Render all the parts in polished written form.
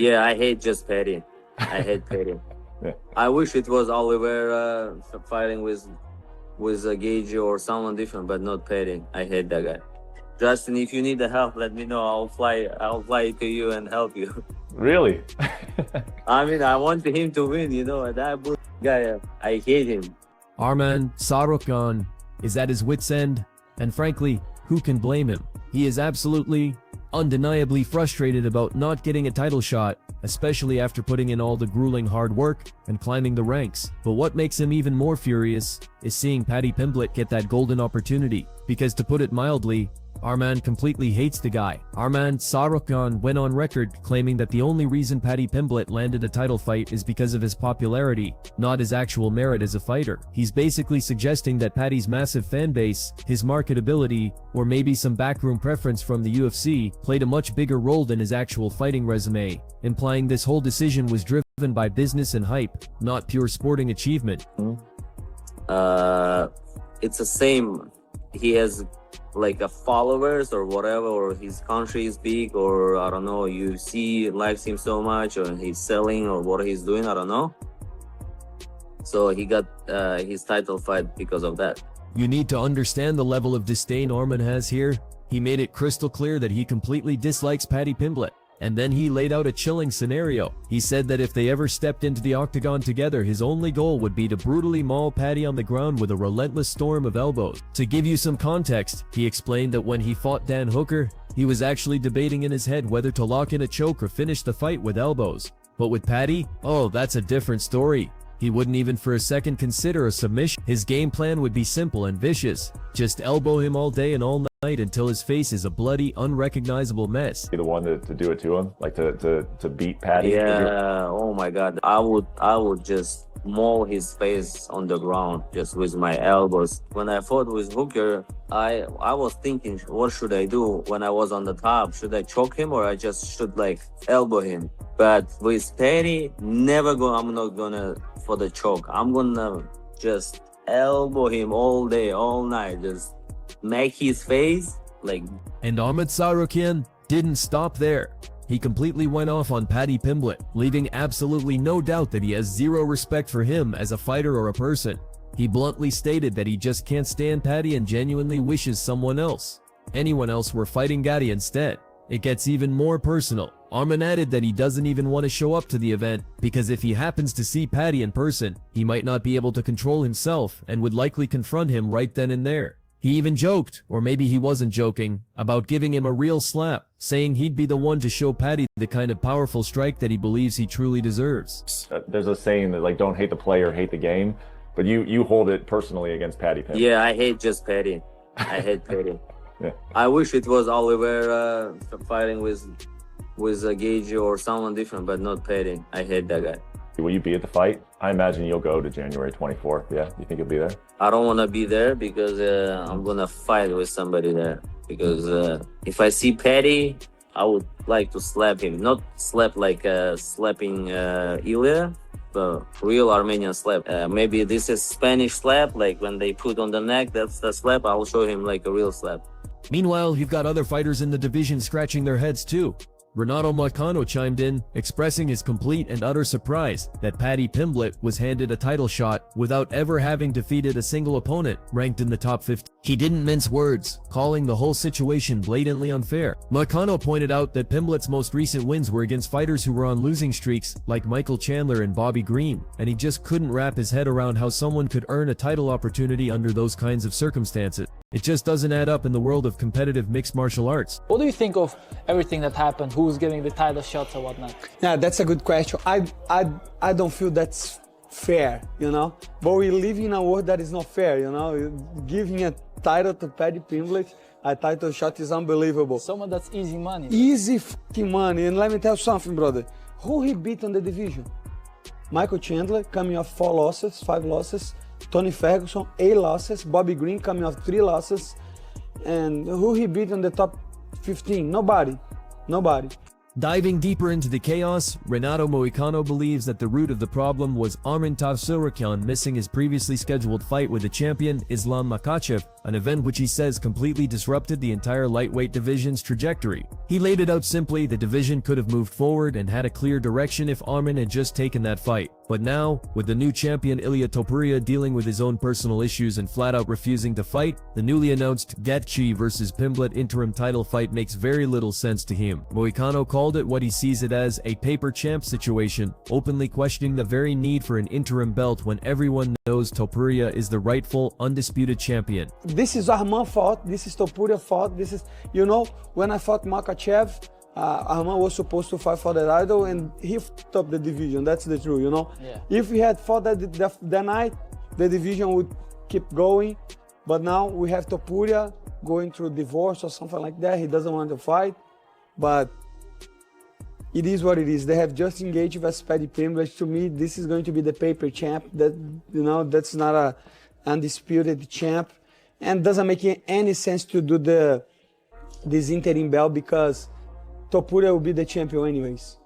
Yeah, I hate just Paddy. I hate Paddy. Yeah. I wish it was Oliveira fighting with Gaethje or someone different, but not Paddy. I hate that guy. Justin, if you need the help, let me know. I'll fly to you and help you. Really? I mean, I want him to win, you know. That guy, I hate him. Arman Tsarukyan is at his wit's end, and frankly, who can blame him? He is absolutely, undeniably frustrated about not getting a title shot, especially after putting in all the grueling hard work and climbing the ranks. But what makes him even more furious is seeing Paddy Pimblett get that golden opportunity, because to put it mildly, Arman completely hates the guy. Arman Tsarukyan went on record claiming that the only reason Paddy Pimblett landed a title fight is because of his popularity, not his actual merit as a fighter. He's basically suggesting that Paddy's massive fan base, his marketability, or maybe some backroom preference from the UFC played a much bigger role than his actual fighting resume, implying this whole decision was driven by business and hype, not pure sporting achievement. It's the same. He has like a followers or whatever, or his country is big, or I don't know, UFC likes him so much, or he's selling, or what he's doing, I don't know. So he got his title fight because of that. You need to understand the level of disdain Arman has here. He made it crystal clear that he completely dislikes Paddy Pimblett. And then he laid out a chilling scenario. He said that if they ever stepped into the octagon together, his only goal would be to brutally maul Paddy on the ground with a relentless storm of elbows. To give you some context, he explained that when he fought Dan Hooker, he was actually debating in his head whether to lock in a choke or finish the fight with elbows. But with Paddy, oh, that's a different story. He wouldn't even for a second consider a submission. His game plan would be simple and vicious. Just elbow him all day and all night until his face is a bloody, unrecognizable mess. Be the one to do it to him, like to beat Paddy. Yeah, oh my God. I would just maul his face on the ground just with my elbows. When I fought with Hooker, I was thinking, what should I do when I was on the top? Should I choke him, or I just should like elbow him? But with Paddy, I'm not gonna for the choke. I'm gonna just elbow him all day, all night, just make his face like. And Arman Tsarukyan didn't stop there. He completely went off on Paddy Pimblett, leaving absolutely no doubt that he has zero respect for him as a fighter or a person. He bluntly stated that he just can't stand Paddy and genuinely wishes anyone else were fighting Gaethje instead. It gets even more personal. Arman added that he doesn't even want to show up to the event because if he happens to see Paddy in person, he might not be able to control himself and would likely confront him right then and there. He even joked, or maybe he wasn't joking, about giving him a real slap, saying he'd be the one to show Paddy the kind of powerful strike that he believes he truly deserves. There's a saying that like, don't hate the player, hate the game, but you hold it personally against Paddy Pimblett. Yeah, I hate just Paddy. I hate Paddy. Yeah. I wish it was Oliveira fighting with Gaethje or someone different, but not Paddy. I hate that guy. Will you be at the fight? I imagine you'll go to January 24th. Yeah, you think you'll be there? I don't want to be there because I'm gonna fight with somebody there. Because if I see Paddy, I would like to slap him. Not slap like slapping Ilya, but real Armenian slap. Maybe this is Spanish slap, like when they put on the neck, that's the slap. I'll show him like a real slap. Meanwhile, you've got other fighters in the division scratching their heads too. Renato Moicano chimed in, expressing his complete and utter surprise that Paddy Pimblett was handed a title shot without ever having defeated a single opponent ranked in the top 50. He didn't mince words, calling the whole situation blatantly unfair. Moicano pointed out that Pimblett's most recent wins were against fighters who were on losing streaks like Michael Chandler and Bobby Green, and he just couldn't wrap his head around how someone could earn a title opportunity under those kinds of circumstances. It just doesn't add up in the world of competitive mixed martial arts. What do you think of everything that happened? Who's getting the title shots or whatnot? Yeah, that's a good question. I don't feel that's fair, you know? But we live in a world that is not fair, you know? Giving a title to Paddy Pimblett, a title shot is unbelievable. Someone that's easy money. Easy fucking money. And let me tell you something, brother. Who he beat on the division? Michael Chandler coming off 5 losses. Tony Ferguson, 8 losses. Bobby Green coming off 3 losses. And who he beat on the top 15? Nobody. Diving deeper into the chaos, Renato Moicano believes that the root of the problem was Arman Tsarukyan missing his previously scheduled fight with the champion Islam Makhachev an event which he says completely disrupted the entire lightweight division's trajectory. He laid it out simply: the division could have moved forward and had a clear direction if Arman had just taken that fight. But now, with the new champion Ilia Topuria dealing with his own personal issues and flat out refusing to fight, the newly announced Gaethje vs Pimblett interim title fight makes very little sense to him. Moicano called it what he sees it as: a paper champ situation, openly questioning the very need for an interim belt when everyone knows Topuria is the rightful, undisputed champion. This is Arman fought, this is Topuria fought, this is, when I fought Makhachev, Arman was supposed to fight for the title and he fucked up the division. That's the truth, Yeah. If we had fought that night, the division would keep going. But now we have Topuria going through divorce or something like that. He doesn't want to fight. But it is what it is. They have Justin Gaethje versus Paddy Pimblett. To me, this is going to be the paper champ. That's not a undisputed champ. And doesn't make any sense to do this interim belt because Topuria will be the champion anyways.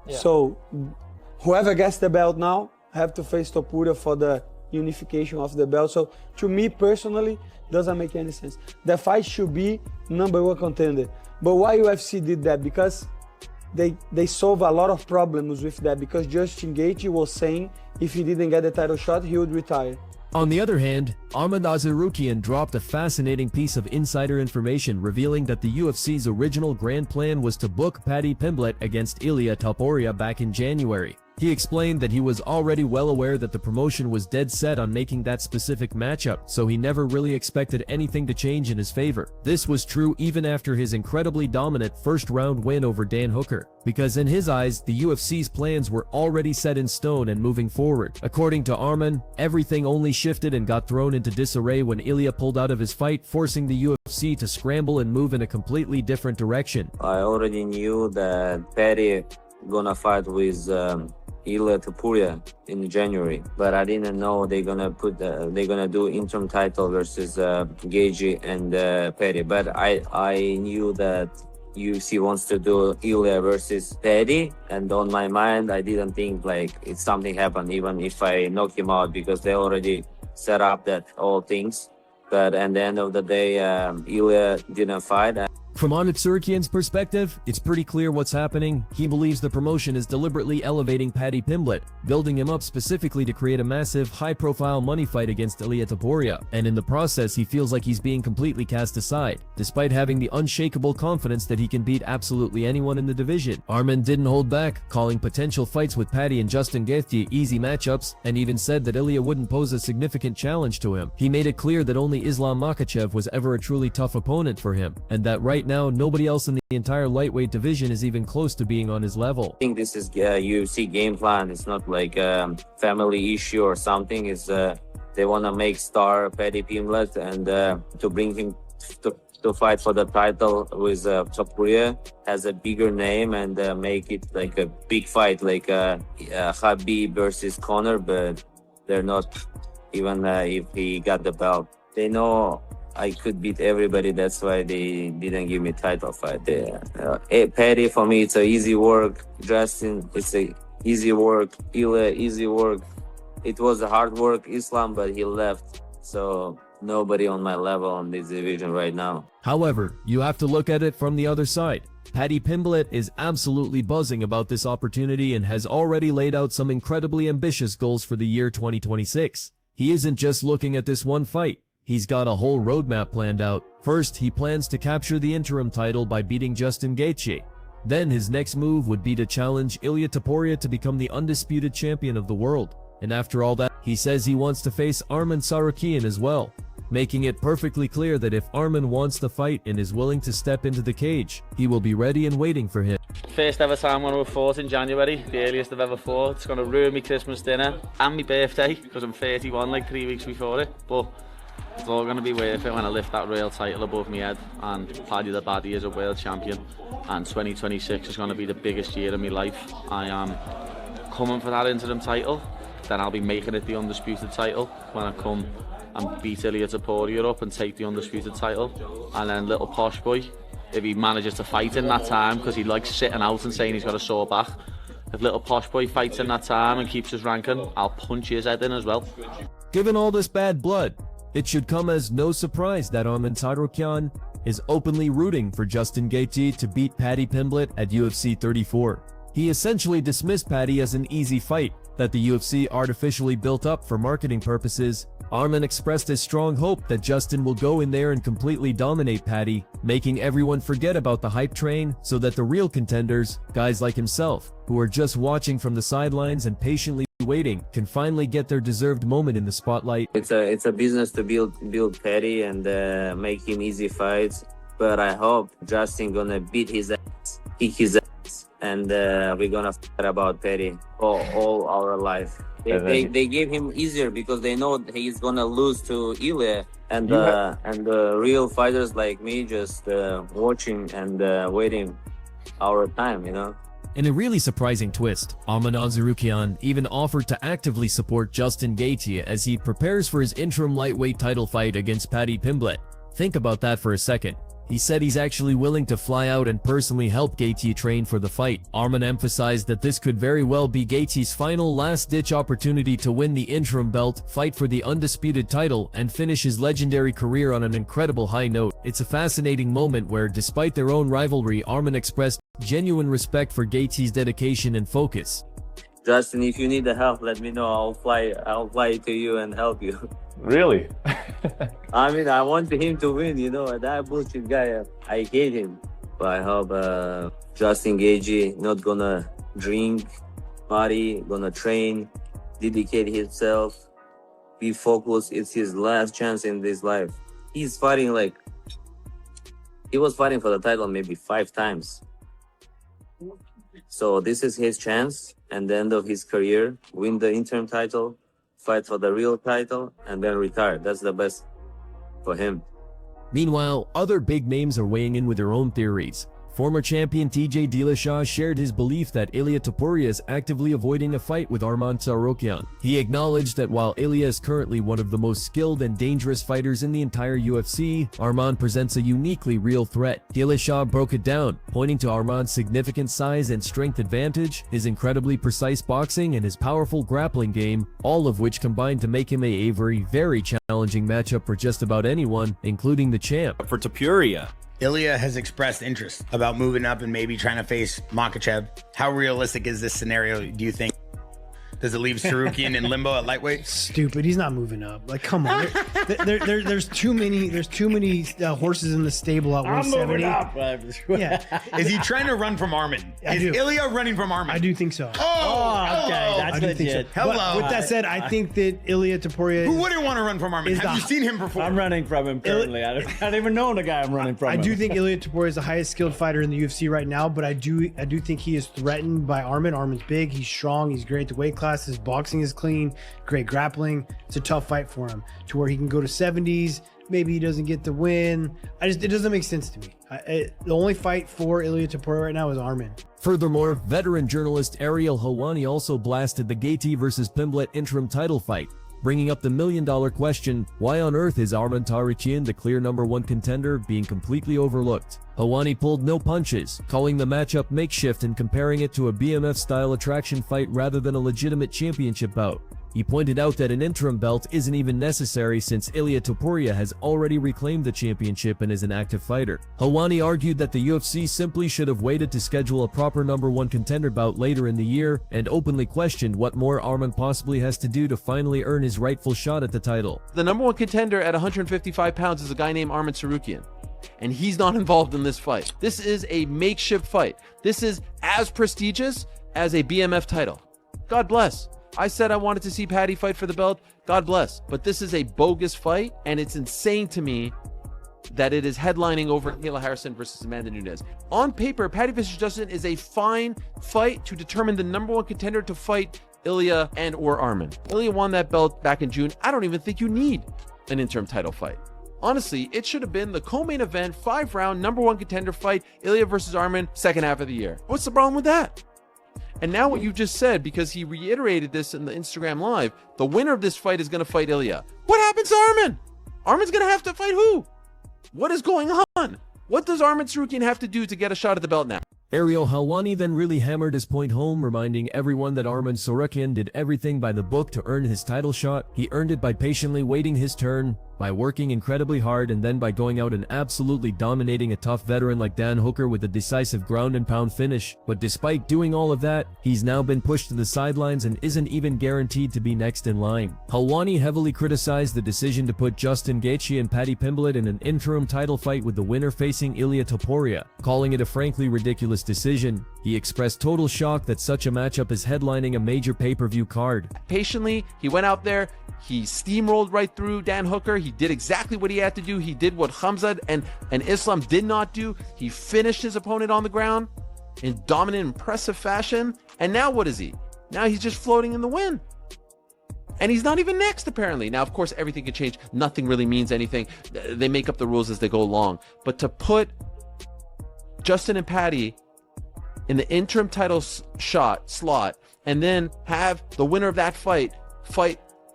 Yeah. So whoever gets the belt now have to face Topuria for the unification of the belt. So to me personally, doesn't make any sense. The fight should be #1 contender. But why UFC did that? Because they solve a lot of problems with that, because Justin Gaethje was saying if he didn't get the title shot, he would retire. On the other hand, Arman Tsarukyan dropped a fascinating piece of insider information revealing that the UFC's original grand plan was to book Paddy Pimblett against Ilia Topuria back in January. He explained that he was already well aware that the promotion was dead set on making that specific matchup, so he never really expected anything to change in his favor. This was true even after his incredibly dominant first-round win over Dan Hooker, because in his eyes, the UFC's plans were already set in stone and moving forward. According to Arman, everything only shifted and got thrown into disarray when Ilia pulled out of his fight, forcing the UFC to scramble and move in a completely different direction. I already knew that Paddy gonna fight with Ilia Topuria in January, but I didn't know they're gonna do interim title versus Gaethje and Paddy. But I knew that UFC wants to do Ilia versus Paddy, and on my mind I didn't think like it's something happened even if I knock him out, because they already set up that all things. But at the end of the day, Ilia didn't fight. From Arman Tsarukyan's perspective, it's pretty clear what's happening. He believes the promotion is deliberately elevating Paddy Pimblett, building him up specifically to create a massive, high-profile money fight against Ilia Topuria, and in the process he feels like he's being completely cast aside, despite having the unshakable confidence that he can beat absolutely anyone in the division. Arman didn't hold back, calling potential fights with Paddy and Justin Gaethje easy matchups, and even said that Ilia wouldn't pose a significant challenge to him. He made it clear that only Islam Makhachev was ever a truly tough opponent for him, and that right now nobody else in the entire lightweight division is even close to being on his level. I think this is UFC game plan. It's not like a family issue or something. It's they want to make star Paddy Pimblett and to bring him to fight for the title with Topuria, has a bigger name, and make it like a big fight, like Khabib versus Conor. But they're not, even if he got the belt. They know I could beat everybody. That's why they didn't give me title fight. Paddy, for me, it's a easy work. Justin, it's a easy work. Ilia, easy work. It was a hard work, Islam, but he left. So nobody on my level on this division right now. However, you have to look at it from the other side. Paddy Pimblett is absolutely buzzing about this opportunity and has already laid out some incredibly ambitious goals for the year 2026. He isn't just looking at this one fight. He's got a whole roadmap planned out. First, he plans to capture the interim title by beating Justin Gaethje. Then his next move would be to challenge Ilia Topuria to become the undisputed champion of the world. And after all that, he says he wants to face Arman Tsarukyan as well, making it perfectly clear that if Arman wants the fight and is willing to step into the cage, he will be ready and waiting for him. First ever time I'm going to have fought in January, the earliest I've ever fought. It's going to ruin my Christmas dinner and my birthday because I'm 31 like 3 weeks before it. But it's all going to be worth it when I lift that royal title above my head and Paddy the Baddy is a world champion, and 2026 is going to be the biggest year of my life. I am coming for that interim title, then I'll be making it the undisputed title when I come and beat Ilia Topuria up and take the undisputed title. And then little posh boy, if he manages to fight in that time, because he likes sitting out and saying he's got a sore back, if little posh boy fights in that time and keeps his ranking, I'll punch his head in as well. Given all this bad blood, It should come as no surprise that Arman Tsarukyan is openly rooting for Justin Gaethje to beat Paddy Pimblett at UFC 34. He essentially dismissed Paddy as an easy fight that the UFC artificially built up for marketing purposes. Arman expressed his strong hope that Justin will go in there and completely dominate Paddy, making everyone forget about the hype train so that the real contenders, guys like himself, who are just watching from the sidelines and patiently waiting, can finally get their deserved moment in the spotlight. It's a business to build Paddy and make him easy fights, but I hope Justin gonna beat his ass, kick his ass, and we're gonna forget about Paddy all our life. They gave him easier because they know he's gonna lose to Ilya, and the real fighters like me just watching and waiting our time, you know. In a really surprising twist, Arman Tsarukyan even offered to actively support Justin Gaethje as he prepares for his interim lightweight title fight against Paddy Pimblett. Think about that for a second. He said he's actually willing to fly out and personally help Gaethje train for the fight. Arman emphasized that this could very well be Gaethje's final last-ditch opportunity to win the interim belt, fight for the undisputed title, and finish his legendary career on an incredible high note. It's a fascinating moment where, despite their own rivalry, Arman expressed genuine respect for Gaethje's dedication and focus. Justin, if you need the help, let me know. I'll fly to you and help you. Really? I mean, I want him to win, you know. That bullshit guy, I hate him. But I hope Justin Gaethje not gonna drink, party, gonna train, dedicate himself, be focused. It's his last chance in this life. He's fighting he was fighting for the title maybe 5 times. So this is his chance, and the end of his career, win the interim title, fight for the real title, and then retire. That's the best for him. Meanwhile, other big names are weighing in with their own theories. Former champion TJ Dillashaw shared his belief that Ilia Topuria is actively avoiding a fight with Arman Tsarukyan. He acknowledged that while Ilia is currently one of the most skilled and dangerous fighters in the entire UFC, Arman presents a uniquely real threat. Dillashaw broke it down, pointing to Arman's significant size and strength advantage, his incredibly precise boxing, and his powerful grappling game, all of which combined to make him a very challenging matchup for just about anyone, including the champ. For Topuria, Ilya has expressed interest about moving up and maybe trying to face Makhachev. How realistic is this scenario, do you think? Does it leave Tsarukyan in limbo at lightweight? Stupid. He's not moving up. Like, come on. There's too many horses in the stable at 170. Yeah. Is he trying to run from Arman? Is Ilya running from Arman? I do think so. Oh, okay. That's I do think so. legit. Hello. But with that said, I think that Ilia Topuria. Who wouldn't want to run from Arman? Have you seen him before? I'm running from him currently. I don't even know the guy I'm running from. I do think Ilia Topuria is the highest skilled fighter in the UFC right now, but I do think he is threatened by Arman. Arman's big, he's strong, he's great at the weight class, his boxing is clean, great grappling. It's a tough fight for him to where he can go to 70s. Maybe he doesn't get the win. It doesn't make sense to me. The only fight for Ilia Topuria right now is Arman. Furthermore, veteran journalist Ariel Helwani also blasted the Gaethje vs Pimblett interim title fight, bringing up the million-dollar question, why on earth is Arman Tsarukyan, the clear #1 contender, being completely overlooked? Helwani pulled no punches, calling the matchup makeshift and comparing it to a BMF-style attraction fight rather than a legitimate championship bout. He pointed out that an interim belt isn't even necessary since Ilia Topuria has already reclaimed the championship and is an active fighter. Helwani argued that the UFC simply should have waited to schedule a proper #1 contender bout later in the year, and openly questioned what more Arman possibly has to do to finally earn his rightful shot at the title. The #1 contender at 155 pounds is a guy named Arman Tsarukyan, and he's not involved in this fight. This is a makeshift fight. This is as prestigious as a BMF title. God bless. I said I wanted to see Paddy fight for the belt. God bless. But this is a bogus fight, and it's insane to me that it is headlining over Kayla Harrison versus Amanda Nunes. On paper, Paddy vs. Justin is a fine fight to determine the #1 contender to fight Ilya and or Arman. Ilya won that belt back in June. I don't even think you need an interim title fight. Honestly, it should have been the co-main event, 5-round #1 contender fight, Ilya versus Arman, second half of the year. What's the problem with that? And now what you just said, because he reiterated this in the Instagram live, the winner of this fight is going to fight Ilya. What happens to Arman? Arman's going to have to fight who? What is going on? What does Arman Tsarukyan have to do to get a shot at the belt now? Ariel Helwani then really hammered his point home, reminding everyone that Arman Tsarukyan did everything by the book to earn his title shot. He earned it by patiently waiting his turn, by working incredibly hard and then by going out and absolutely dominating a tough veteran like Dan Hooker with a decisive ground and pound finish. But despite doing all of that, he's now been pushed to the sidelines and isn't even guaranteed to be next in line. Helwani heavily criticized the decision to put Justin Gaethje and Paddy Pimblett in an interim title fight with the winner facing Ilia Topuria, calling it a frankly ridiculous decision. He expressed total shock that such a matchup is headlining a major pay-per-view card. Patiently, he went out there, he steamrolled right through Dan Hooker, he did exactly what he had to do, he did what Khamzat and Islam did not do, he finished his opponent on the ground in dominant, impressive fashion, and now what is he? Now he's just floating in the wind. And he's not even next, apparently. Now, of course, everything can change. Nothing really means anything. They make up the rules as they go along. But to put Justin and Paddy in the interim title slot and then have the winner of that fight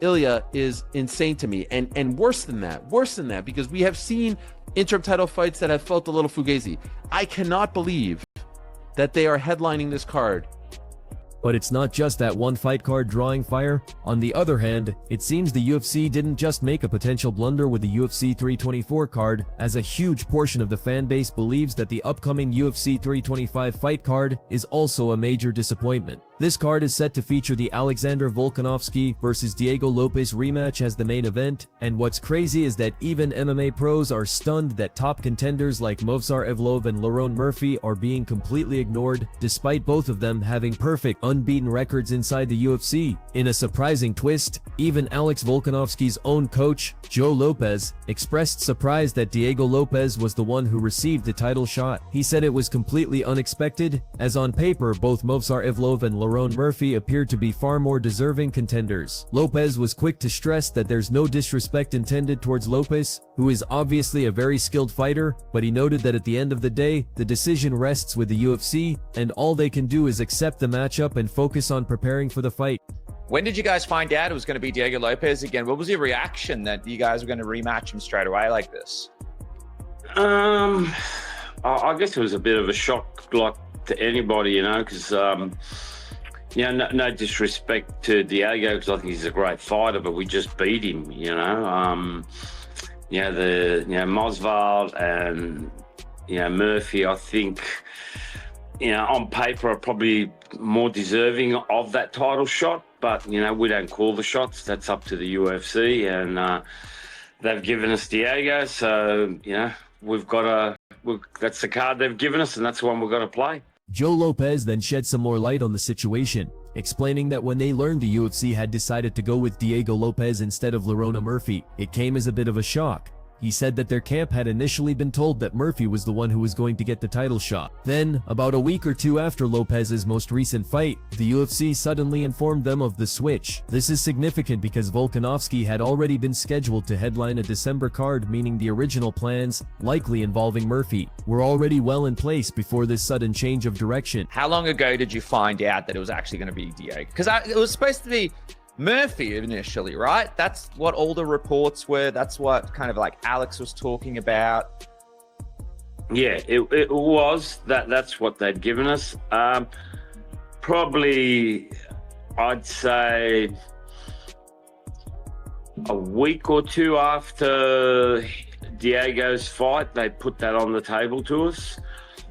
Ilya is insane to me. And worse than that, because we have seen interim title fights that have felt a little fugazi. I cannot believe that they are headlining this card. But it's not just that one fight card drawing fire. On the other hand, it seems the UFC didn't just make a potential blunder with the UFC 324 card, as a huge portion of the fan base believes that the upcoming UFC 325 fight card is also a major disappointment. This card is set to feature the Alexander Volkanovski versus Diego Lopez rematch as the main event, and what's crazy is that even MMA pros are stunned that top contenders like Movsar Evloev and Lerone Murphy are being completely ignored, despite both of them having perfect, unbeaten records inside the UFC. In a surprising twist, even Alex Volkanovski's own coach, Joe Lopez, expressed surprise that Diego Lopez was the one who received the title shot. He said it was completely unexpected, as on paper both Movsar Evloev and Lerone Murphy appeared to be far more deserving contenders. Lopez was quick to stress that there's no disrespect intended towards Lopez, who is obviously a very skilled fighter, but he noted that at the end of the day, the decision rests with the UFC, and all they can do is accept the matchup and focus on preparing for the fight. When did you guys find out it was going to be Diego Lopez again? What was your reaction that you guys were going to rematch him straight away like this? I guess it was a bit of a shock, like to anybody, you know, because no disrespect to Diego, because I think he's a great fighter, but we just beat him, you know. Mosvald and Murphy, I think, on paper are probably more deserving of that title shot, but we don't call the shots. That's up to the UFC, and they've given us Diego, so that's the card they've given us, and that's the one we've got to play. Joe Lopez then shed some more light on the situation, explaining that when they learned the UFC had decided to go with Diego Lopez instead of Lerone Murphy, it came as a bit of a shock. He said that their camp had initially been told that Murphy was the one who was going to get the title shot. Then, about a week or two after Lopez's most recent fight, the UFC suddenly informed them of the switch. This is significant because Volkanovski had already been scheduled to headline a December card, meaning the original plans, likely involving Murphy, were already well in place before this sudden change of direction. How long ago did you find out that it was actually going to be Diego? Because it was supposed to be Murphy initially, right? That's what all the reports were. That's what kind of like Alex was talking about. Yeah, it was. That's what they'd given us. Probably, I'd say a week or two after Diego's fight, they put that on the table to us.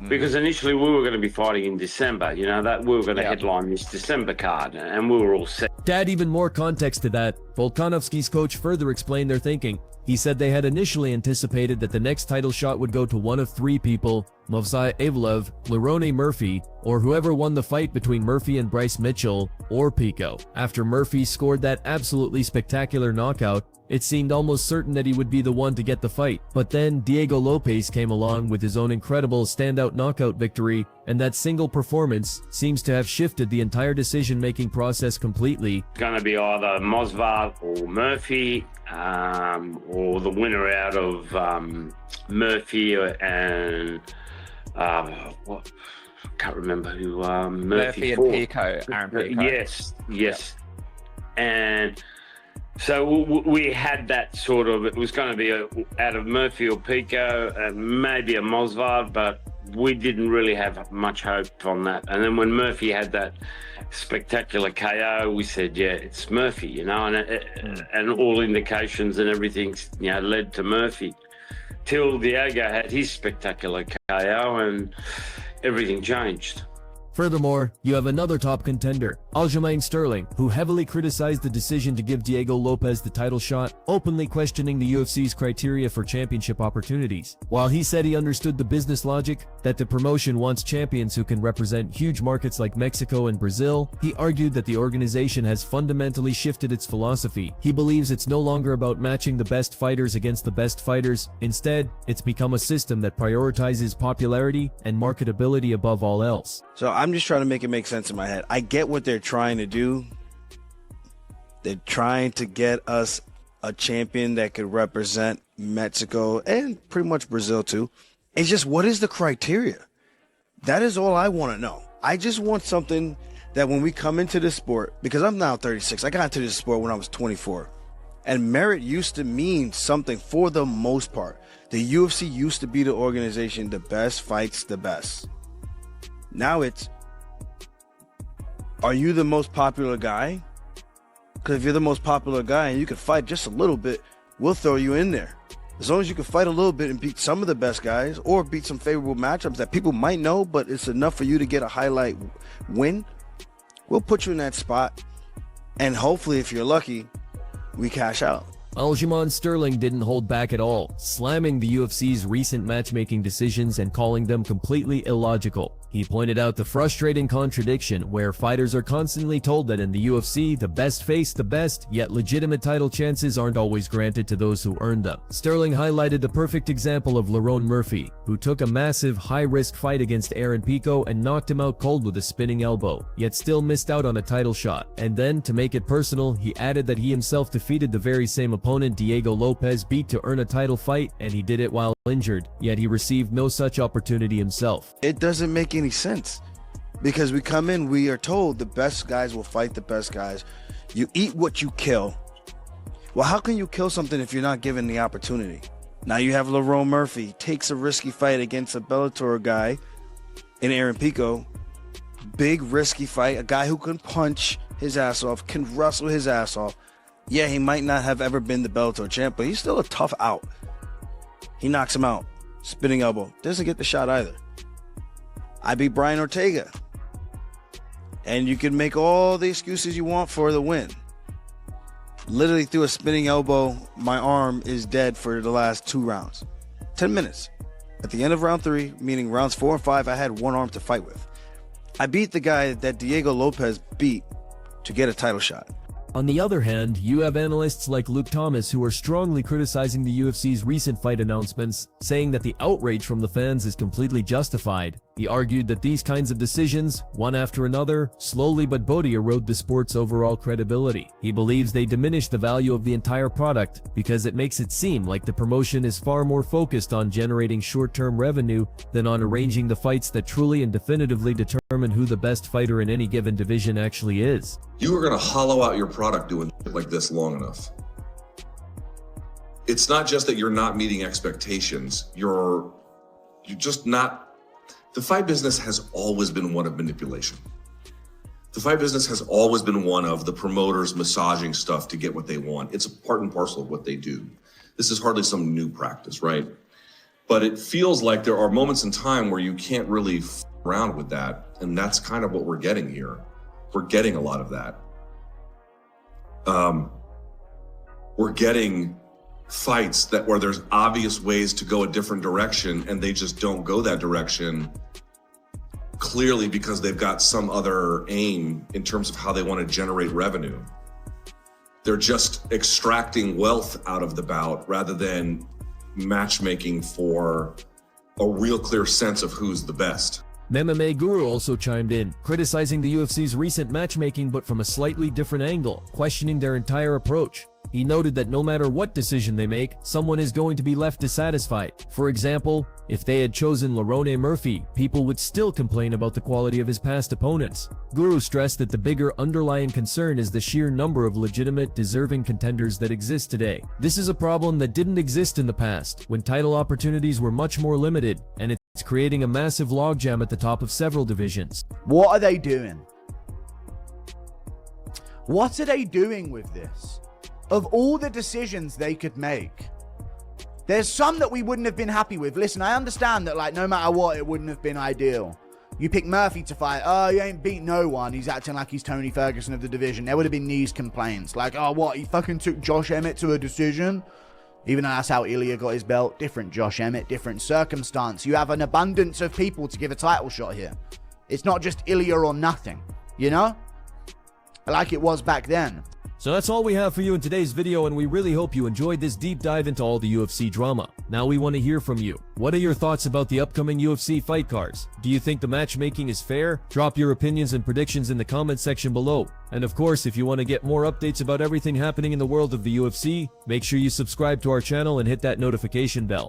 Because initially we were going to be fighting in December, that we were going to headline this December card, and we were all set. To add even more context to that, Volkanovski's coach further explained their thinking. He said they had initially anticipated that the next title shot would go to one of three people, Movsar Evloev, Lerone Murphy, or whoever won the fight between Murphy and Bryce Mitchell, or Pico. After Murphy scored that absolutely spectacular knockout, it seemed almost certain that he would be the one to get the fight. But then Diego Lopez came along with his own incredible standout knockout victory, and that single performance seems to have shifted the entire decision-making process completely. It's going to be either Mosvald or Murphy, or the winner out of Murphy and I can't remember who Murphy and Pico, Aaron Pico. Yes. And so we had that sort of, it was going to be out of Murphy or Pico and maybe a Mosvald, but we didn't really have much hope on that. And then when Murphy had that spectacular KO, we said, yeah, it's Murphy, you know, and all indications and everything, you know, led to Murphy. Till Diego had his spectacular KO and everything changed. Furthermore, you have another top contender, Aljamain Sterling, who heavily criticized the decision to give Diego Lopez the title shot, openly questioning the UFC's criteria for championship opportunities. While he said he understood the business logic, that the promotion wants champions who can represent huge markets like Mexico and Brazil, he argued that the organization has fundamentally shifted its philosophy. He believes it's no longer about matching the best fighters against the best fighters. Instead, it's become a system that prioritizes popularity and marketability above all else. So I'm just trying to make it make sense in my head. I get what they're trying to do. They're trying to get us a champion that could represent Mexico and pretty much Brazil too. It's just, what is the criteria? That is all I want to know. I just want something that when we come into this sport, because I'm now 36, I got into this sport when I was 24. And merit used to mean something for the most part. The UFC used to be the organization, the best fights the best. Now it's, are you the most popular guy? Because if you're the most popular guy and you can fight just a little bit, we'll throw you in there. As long as you can fight a little bit and beat some of the best guys or beat some favorable matchups that people might know, but it's enough for you to get a highlight win, we'll put you in that spot. And hopefully, if you're lucky, we cash out. Aljamain Sterling didn't hold back at all, slamming the UFC's recent matchmaking decisions and calling them completely illogical. He pointed out the frustrating contradiction where fighters are constantly told that in the UFC, the best face the best, yet legitimate title chances aren't always granted to those who earn them. Sterling highlighted the perfect example of Lerone Murphy, who took a massive, high-risk fight against Aaron Pico and knocked him out cold with a spinning elbow, yet still missed out on a title shot. And then, to make it personal, he added that he himself defeated the very same opponent Diego Lopez beat to earn a title fight, and he did it while injured, yet he received no such opportunity himself. It doesn't make any sense, because we come in, we are told the best guys will fight the best guys. You eat what you kill. Well, how can you kill something if you're not given the opportunity? Now you have Lerone Murphy takes a risky fight against a Bellator guy in Aaron Pico. Big risky fight, a guy who can punch his ass off, can wrestle his ass off. Yeah, he might not have ever been the Bellator champ, but he's still a tough out. He knocks him out. Spinning elbow. Doesn't get the shot either. I beat Brian Ortega. And you can make all the excuses you want for the win. Literally through a spinning elbow, my arm is dead for the last 2 rounds. 10 minutes. At the end of round 3, meaning rounds 4 and 5, I had one arm to fight with. I beat the guy that Diego Lopez beat to get a title shot. On the other hand, you have analysts like Luke Thomas who are strongly criticizing the UFC's recent fight announcements, saying that the outrage from the fans is completely justified. He argued that these kinds of decisions, one after another, slowly but bodily erode the sport's overall credibility. He believes they diminish the value of the entire product because it makes it seem like the promotion is far more focused on generating short-term revenue than on arranging the fights that truly and definitively determine who the best fighter in any given division actually is. You are going to hollow out your product doing shit like this long enough. It's not just that you're not meeting expectations, you're just not. The fight business has always been one of manipulation. The fight business has always been one of the promoters massaging stuff to get what they want. It's a part and parcel of what they do. This is hardly some new practice, right? But it feels like there are moments in time where you can't really f around with that. And that's kind of what we're getting here. We're getting a lot of that. We're getting fights where there's obvious ways to go a different direction and they just don't go that direction, clearly because they've got some other aim in terms of how they want to generate revenue. They're just extracting wealth out of the bout rather than matchmaking for a real clear sense of who's the best. MMA Guru also chimed in, criticizing the UFC's recent matchmaking but from a slightly different angle, questioning their entire approach. He noted that no matter what decision they make, someone is going to be left dissatisfied. For example, if they had chosen Lerone Murphy, people would still complain about the quality of his past opponents. Guru stressed that the bigger underlying concern is the sheer number of legitimate, deserving contenders that exist today. This is a problem that didn't exist in the past, when title opportunities were much more limited, and it's It's creating a massive logjam at the top of several divisions. What are they doing? What are they doing with this? Of all the decisions they could make, there's some that we wouldn't have been happy with. Listen, I understand that, like, no matter what, it wouldn't have been ideal. You pick Murphy to fight. Oh, he ain't beat no one. He's acting like he's Tony Ferguson of the division. There would have been these complaints. Like, oh, what? He fucking took Josh Emmett to a decision? Even though that's how Ilya got his belt. Different Josh Emmett, different circumstance. You have an abundance of people to give a title shot here. It's not just Ilya or nothing, you know? Like it was back then. So that's all we have for you in today's video, and we really hope you enjoyed this deep dive into all the UFC drama. Now we want to hear from you. What are your thoughts about the upcoming UFC fight cards? Do you think the matchmaking is fair? Drop your opinions and predictions in the comment section below. And of course, if you want to get more updates about everything happening in the world of the UFC, make sure you subscribe to our channel and hit that notification bell.